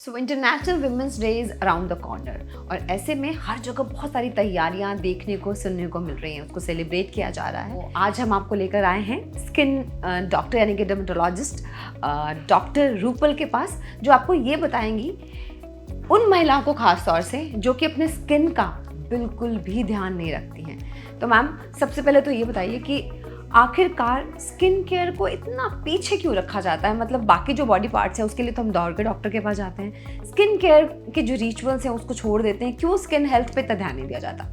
So international women's day is around the corner और ऐसे में हर जगह बहुत सारी तैयारियां देखने को सुनने को मिल रही हैं, उसको सेलिब्रेट किया जा रहा है। आज हम आपको लेकर आए हैं स्किन डॉक्टर यानी कि डर्मेटोलॉजिस्ट डॉक्टर रूपल के पास, जो आपको ये बताएंगी उन महिलाओं को खास तौर से जो कि अपने स्किन का बिल्कुल भी ध्यान नहीं रखती हैं। तो मैम, सबसे पहले तो ये बताइए कि आखिरकार स्किन केयर को इतना पीछे क्यों रखा जाता है? मतलब बाकी जो बॉडी पार्ट्स हैं उसके लिए तो हम दौड़ के डॉक्टर के पास जाते हैं, स्किन केयर के जो रिचुअल्स हैं उसको छोड़ देते हैं। क्यों स्किन हेल्थ पे इतना ध्यान नहीं दिया जाता?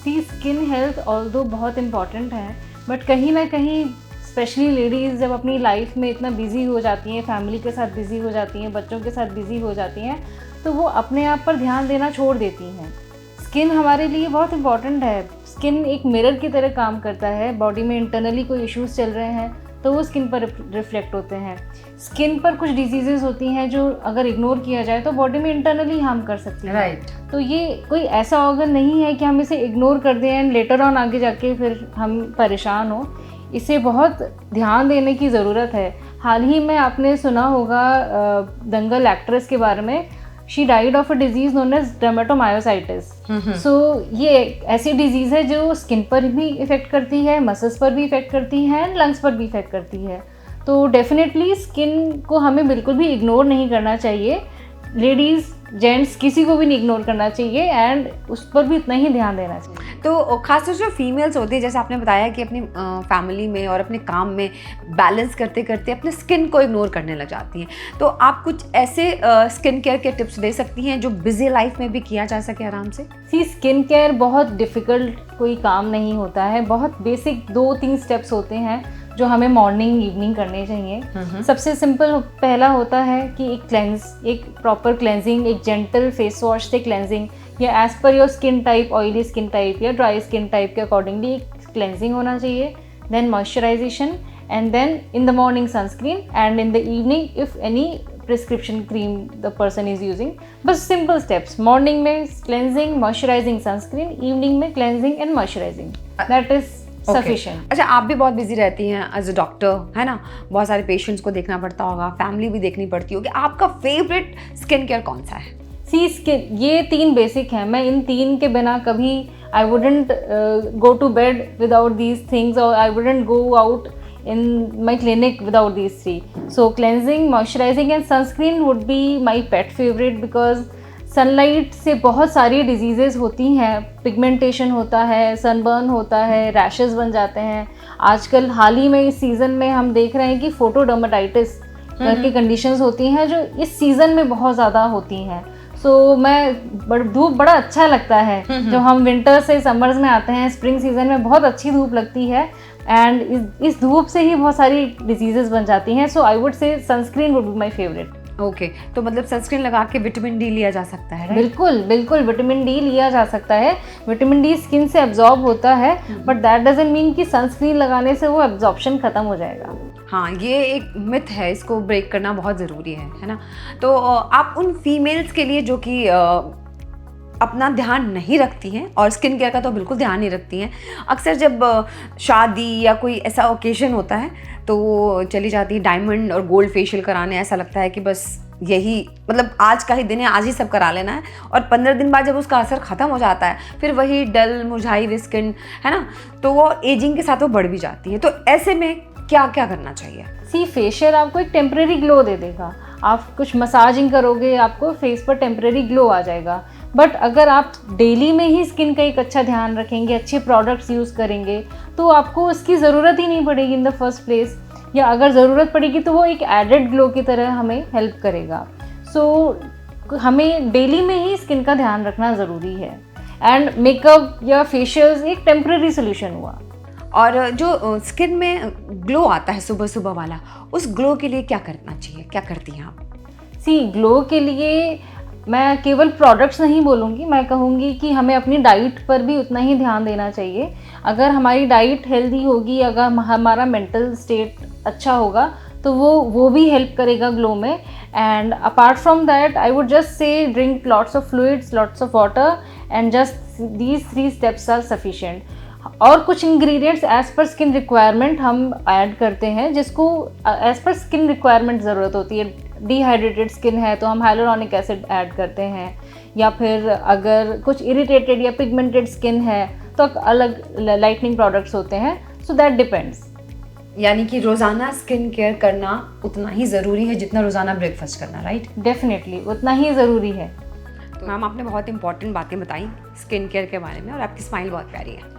स्किन हेल्थ ऑल्दो बहुत इम्पॉर्टेंट है, बट कहीं ना कहीं स्पेशली लेडीज़ जब अपनी लाइफ में इतना बिजी हो जाती हैं, फैमिली के साथ बिजी हो जाती हैं, बच्चों के साथ बिजी हो जाती हैं, तो वो अपने आप पर ध्यान देना छोड़ देती हैं। स्किन हमारे लिए बहुत इम्पॉर्टेंट है। स्किन एक मिरर की तरह काम करता है। बॉडी में इंटरनली कोई इश्यूज चल रहे हैं तो वो स्किन पर रिफ्लेक्ट होते हैं। स्किन पर कुछ डिजीजेज होती हैं जो अगर इग्नोर किया जाए तो बॉडी में इंटरनली हार्म कर सकती है। राइट। तो ये कोई ऐसा ऑर्गन नहीं है कि हम इसे इग्नोर कर दें एंड लेटर ऑन आगे जाके फिर हम परेशान हो। इसे बहुत ध्यान देने की ज़रूरत है। हाल ही में आपने सुना होगा दंगल एक्ट्रेस के बारे में। She died of a disease known as dermatomyositis. So ये ऐसी डिजीज़ है जो स्किन पर भी इफ़ेक्ट करती है, मसल्स पर भी इफ़ेक्ट करती है एंड लंग्स पर भी इफ़ेक्ट करती है। तो डेफिनेटली स्किन को हमें बिल्कुल भी इग्नोर नहीं करना चाहिए। लेडीज़, जेंट्स, किसी को भी नहीं इग्नोर करना चाहिए एंड उस पर भी इतना ही ध्यान देना चाहिए। तो खासतौर से जो फीमेल्स होती है, जैसे आपने बताया कि अपनी फैमिली में और अपने काम में बैलेंस करते करते अपने स्किन को इग्नोर करने लग जाती हैं, तो आप कुछ ऐसे स्किन केयर के टिप्स दे सकती हैं जो बिजी लाइफ में भी किया जा सके आराम से? स्किन केयर बहुत डिफ़िकल्ट कोई काम नहीं होता है। बहुत बेसिक 2-3 स्टेप्स होते हैं जो हमें मॉर्निंग इवनिंग करने चाहिए। सबसे सिंपल पहला होता है कि एक प्रॉपर क्लेंजिंग, एक जेंटल फेस वॉश से क्लेंजिंग, या as per your skin type, oily skin type या ड्राई स्किन टाइप के अकॉर्डिंगली एक क्लेंजिंग होना चाहिए। Then moisturisation and then in the morning sunscreen and in the evening if any prescription cream the person is using. बस simple steps, morning में cleansing, moisturising, sunscreen, evening में cleansing and moisturising, that is sufficient. अच्छा, आप भी बहुत busy रहती हैं as a doctor, है ना? बहुत सारे पेशेंट्स को देखना पड़ता होगा, फैमिली भी देखनी पड़ती होगी। आपका फेवरेट स्किन केयर कौन सा है? स्किन, ये 3 बेसिक हैं। मैं इन 3 के बिना कभी I wouldn't go to bed without these things और I wouldn't go out in my clinic without these 3. So cleansing, moisturizing and sunscreen would be my pet favorite because sunlight से बहुत सारी डिजीज़ेस होती हैं। पिगमेंटेशन होता है, sunburn होता है, रैशेस बन जाते हैं। आजकल हाल ही में इस सीज़न में हम देख रहे हैं कि फोटोडर्मेटाइटिस की कंडीशंस होती हैं जो इस सीज़न में बहुत ज़्यादा होती हैं। सो मैं धूप बड़ा अच्छा लगता है जब हम विंटर से समर्स में आते हैं। स्प्रिंग सीज़न में बहुत अच्छी धूप लगती है एंड इस धूप से ही बहुत सारी डिजीज़ेस बन जाती हैं। So I would say sunscreen would be my favourite. Okay, तो मतलब सनस्क्रीन लगा के विटामिन डी लिया जा सकता है? बिल्कुल बिल्कुल, विटामिन डी लिया जा सकता है। विटामिन डी स्किन से एब्जॉर्ब होता है, बट दैट डजंट मीन कि सनस्क्रीन लगाने से वो एब्जॉर्प्शन खत्म हो जाएगा। हाँ, ये एक मिथ है, इसको ब्रेक करना बहुत ज़रूरी है ना? तो आप उन फीमेल्स के लिए जो कि अपना ध्यान नहीं रखती हैं और स्किन केयर का तो बिल्कुल ध्यान नहीं रखती हैं, अक्सर जब शादी या कोई ऐसा ओकेजन होता है तो वो चली जाती है डायमंड और गोल्ड फेशियल कराने। ऐसा लगता है कि बस यही, मतलब आज का ही दिन है, आज ही सब करा लेना है, और 15 दिन बाद जब उसका असर ख़त्म हो जाता है फिर वही डल मुरझाई हुई स्किन, है ना? तो वो एजिंग के साथ वो बढ़ भी जाती है। तो ऐसे में क्या क्या करना चाहिए? फेशियल आपको एक टेम्परेरी ग्लो दे देगा। आप कुछ मसाजिंग करोगे, आपको फेस पर टेम्परेरी ग्लो आ जाएगा। बट अगर आप डेली में ही स्किन का एक अच्छा ध्यान रखेंगे, अच्छे प्रोडक्ट्स यूज़ करेंगे, तो आपको उसकी ज़रूरत ही नहीं पड़ेगी इन द फर्स्ट प्लेस, या अगर ज़रूरत पड़ेगी तो वो एक एडेड ग्लो की तरह हमें हेल्प करेगा। सो हमें डेली में ही स्किन का ध्यान रखना ज़रूरी है एंड मेकअप या फेशियल्स एक टेम्परेरी सोल्यूशन हुआ। और जो स्किन में ग्लो आता है सुबह सुबह वाला, उस ग्लो के लिए क्या करना चाहिए? क्या करती हैं आप? ग्लो के लिए मैं केवल प्रोडक्ट्स नहीं बोलूँगी, मैं कहूँगी कि हमें अपनी डाइट पर भी उतना ही ध्यान देना चाहिए। अगर हमारी डाइट हेल्दी होगी, अगर हमारा मेंटल स्टेट अच्छा होगा, तो वो भी हेल्प करेगा ग्लो में। And apart from that I would just say drink lots of fluids, lots of water and just these 3 steps are sufficient. और कुछ ingredients as per skin requirement हम ऐड करते हैं, जिसको एज पर स्किन रिक्वायरमेंट ज़रूरत होती है। Dehydrated skin है तो हम हाइलुरोनिक एसिड ऐड करते हैं, या फिर अगर कुछ इरिटेटेड या पिगमेंटेड स्किन है तो अलग लाइटनिंग प्रोडक्ट्स होते हैं. So that depends. यानी कि रोज़ाना स्किन केयर करना उतना ही ज़रूरी है जितना रोज़ाना ब्रेकफास्ट करना, राइट? डेफिनेटली उतना ही ज़रूरी है. तो मैम आपने बहुत इंपॉर्टेंट बातें बताई स्किन केयर के बारे में और आपकी स्माइल बहुत प्यारी है.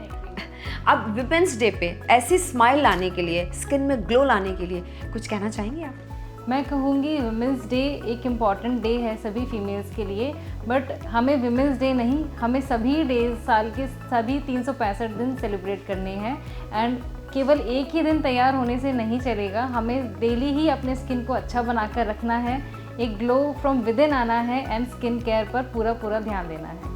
अब विमेंस डे पे ऐसी स्माइल लाने के लिए, स्किन में ग्लो लाने के लिए कुछ कहना चाहेंगी आप? मैं कहूँगी वुमेंस डे एक इम्पॉर्टेंट डे है सभी फीमेल्स के लिए, बट हमें वुमेंस डे नहीं, हमें सभी डेज साल के सभी 365 दिन सेलिब्रेट करने हैं. एंड केवल एक ही दिन तैयार होने से नहीं चलेगा, हमें डेली ही अपने स्किन को अच्छा बनाकर रखना है, एक ग्लो फ्रॉम विद इन आना है एंड स्किन केयर पर पूरा ध्यान देना है.